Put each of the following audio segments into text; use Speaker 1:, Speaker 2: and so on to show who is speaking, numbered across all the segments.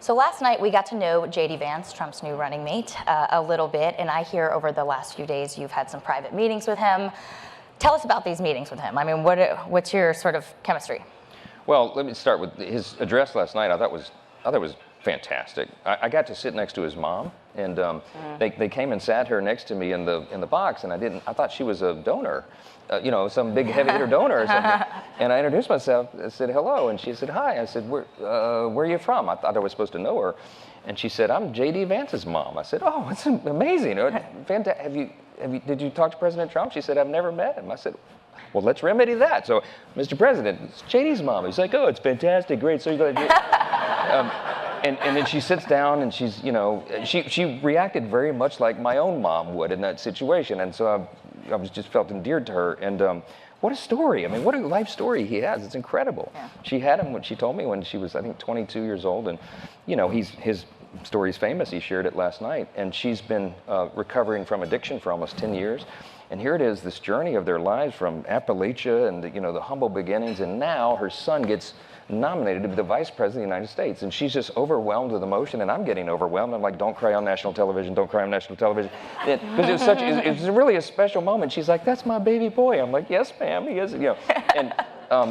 Speaker 1: So last night we got to know JD Vance, Trump's new running mate, a little bit, and I hear over the last few days you've had some private meetings with him. Tell us about these meetings with him. I mean, what's your sort of chemistry?
Speaker 2: Well, let me start with his address last night. I thought it was fantastic. I got to sit next to his mom, and they came and sat her next to me in the box, and I thought she was a donor, some big heavy hitter donor or something. And I introduced myself, I said hello, and she said hi. I said, where are you from? I thought I was supposed to know her, and she said, I'm JD Vance's mom. I said, oh, it's amazing. Fantastic. Did you talk to President Trump? She said, I've never met him. I said, well, let's remedy that. So, Mr. President, it's JD's mom. He's like, oh, it's fantastic, great. So you're going to and then she sits down and she's, she reacted very much like my own mom would in that situation. And so I was just felt endeared to her. And what a story. I mean, what a life story he has. It's incredible. Yeah. She had him, she told me, when she was, I think, 22 years old. And, his story's famous. He shared it last night. And she's been recovering from addiction for almost 10 years. And here it is, this journey of their lives from Appalachia and the humble beginnings, and now her son gets nominated to be the Vice President of the United States, and she's just overwhelmed with emotion, and I'm getting overwhelmed. I'm like, don't cry on national television, don't cry on national television, because it was really a special moment. She's like, that's my baby boy. I'm like, yes, ma'am, he is, and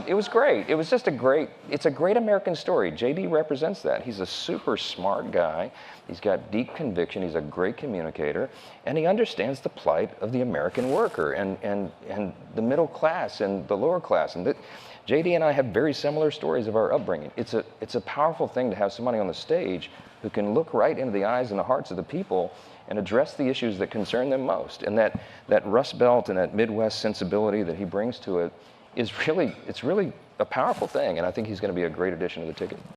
Speaker 2: it was great. It was just it's a great American story. JD represents that. He's a super smart guy. He's got deep conviction. He's a great communicator, and he understands the plight of the American worker and the middle class and the lower class. And JD and I have very similar stories of our upbringing. It's a powerful thing to have somebody on the stage who can look right into the eyes and the hearts of the people and address the issues that concern them most. And that Rust Belt and that Midwest sensibility that he brings to it is really a powerful thing. And I think he's going to be a great addition to the ticket.